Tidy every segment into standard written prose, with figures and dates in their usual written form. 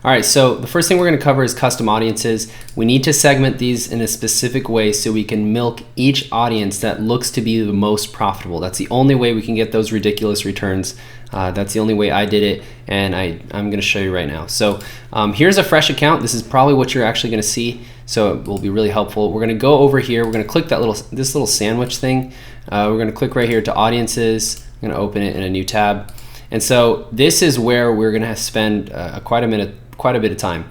All right, so the first thing we're going to cover is custom audiences. We need to segment these in a specific way so we can milk each audience that looks to be the most profitable. That's the only way we can get those ridiculous returns. That's the only way I did it, and I'm going to show you right now. So here's a fresh account. This is probably what you're actually going to see, so it will be really helpful. We're going to go over here. We're going to click this little sandwich thing. We're going to click right here to audiences. I'm going to open it in a new tab. And so this is where we're going to spend quite a bit of time.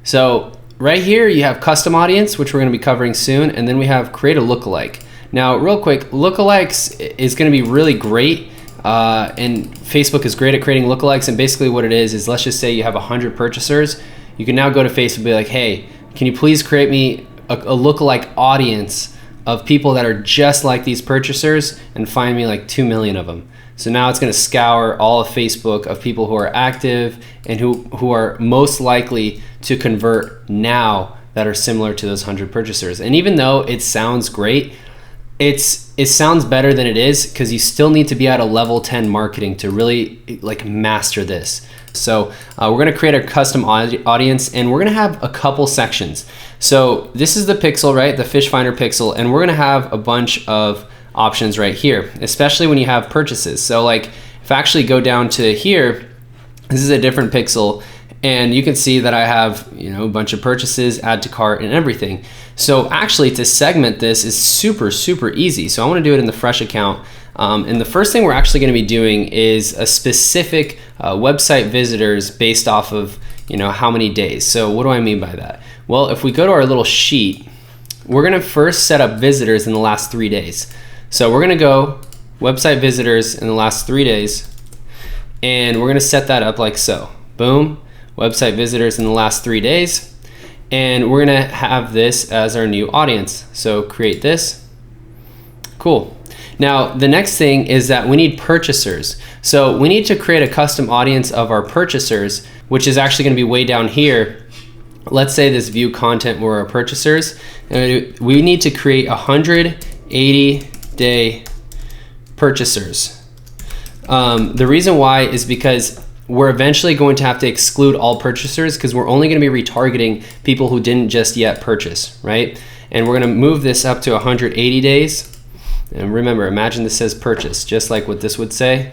So right here you have custom audience, which we're going to be covering soon, and then we have create a lookalike. Now real quick, lookalikes is going to be really great, and Facebook is great at creating lookalikes. And basically what it is let's just say you have 100 purchasers. You can now go to Facebook and be like, hey, can you please create me a lookalike audience of people that are just like these purchasers and find me like 2 million of them. So now it's going to scour all of Facebook of people who are active and who are most likely to convert now that are similar to those 100 purchasers. And even though it sounds great, it sounds better than it is, because you still need to be at a level 10 marketing to really like master this. So we're going to create a custom audience, and we're going to have a couple sections. So this is the pixel, right? The fish finder pixel, and we're going to have a bunch of options right here, especially when you have purchases. So like if I actually go down to here, this is a different pixel, and you can see that I have, a bunch of purchases, add to cart, and everything. So actually to segment this is super easy. So I want to do it in the fresh account. And the first thing we're actually going to be doing is a specific website visitors based off of how many days. So what do I mean by that? Well, if we go to our little sheet, we're going to first set up visitors in the last 3 days. So we're going to go website visitors in the last 3 days, and we're going to set that up like so. Boom, website visitors in the last 3 days, and we're going to have this as our new audience. So create this. Cool. Now the next thing is that we need purchasers. So we need to create a custom audience of our purchasers, which is actually going to be way down here. Let's say this view content were our purchasers, and we need to create 180-day purchasers. The reason why is because we're eventually going to have to exclude all purchasers, because we're only going to be retargeting people who didn't just yet purchase, right? And we're going to move this up to 180 days. And remember, imagine this says purchase, just like what this would say.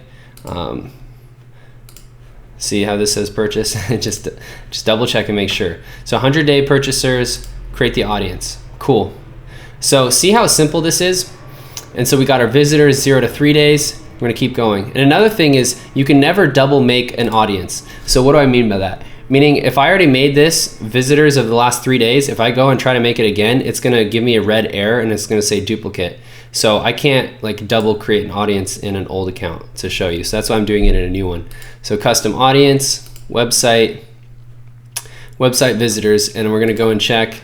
See how this says purchase? just double check and make sure. So 100-day purchasers, create the audience. Cool. So see how simple this is? And so we got our visitors 0 to 3 days. We're gonna keep going. And another thing is you can never double make an audience. So what do I mean by that? Meaning if I already made this visitors of the last 3 days, if I go and try to make it again, it's gonna give me a red error and it's gonna say duplicate. So I can't like double create an audience in an old account to show you. So that's why I'm doing it in a new one. So custom audience, website visitors, and we're gonna go and check.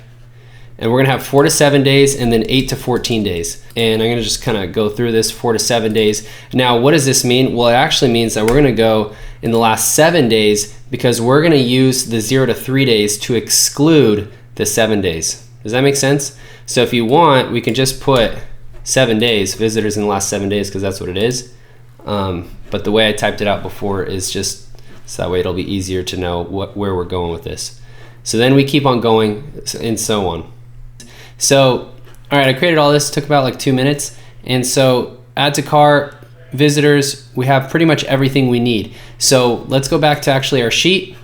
And we're gonna have 4 to 7 days and then 8 to 14 days. And I'm gonna just kind of go through this 4 to 7 days. Now, what does this mean? Well, it actually means that we're gonna go in the last 7 days, because we're gonna use the 0 to 3 days to exclude the 7 days. Does that make sense? So if you want, we can just put 7 days, visitors in the last 7 days, because that's what it is. But the way I typed it out before is just so that way it'll be easier to know where we're going with this. So then we keep on going and so on. So, all right, I created all this, took about like 2 minutes. And so add to cart, visitors, we have pretty much everything we need. So let's go back to actually our sheet.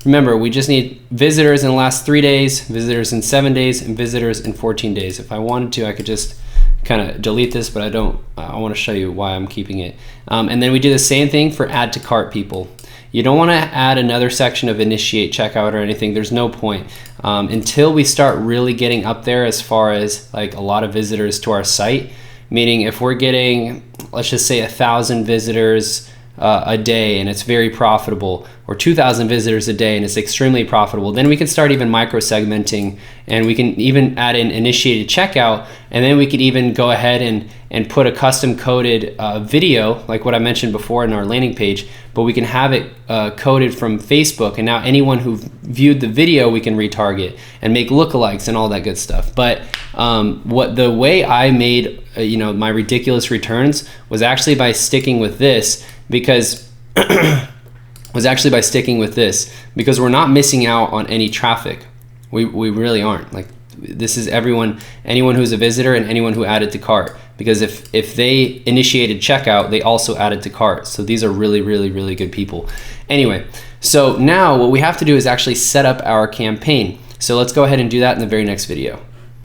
Remember, we just need visitors in the last 3 days, visitors in 7 days, and visitors in 14 days. If I wanted to, I could just kind of delete this, but I don't. I want to show you why I'm keeping it. And then we do the same thing for add to cart people. You don't want to add another section of initiate checkout or anything. There's no point until we start really getting up there as far as like a lot of visitors to our site. Meaning if we're getting, let's just say 1,000 visitors a day and it's very profitable, or 2,000 visitors a day and it's extremely profitable, then we can start even micro segmenting, and we can even add in initiated checkout, and then we could even go ahead and put a custom coded video like what I mentioned before in our landing page, but we can have it coded from Facebook, and now anyone who viewed the video we can retarget and make lookalikes and all that good stuff. But the way I made my ridiculous returns was actually by sticking with this, because was actually by sticking with this, because we're not missing out on any traffic. We really aren't. Like, this is anyone who's a visitor and anyone who added to cart, because if they initiated checkout, they also added to cart. So these are really, really, really good people. Anyway, so now what we have to do is actually set up our campaign. So let's go ahead and do that in the very next video.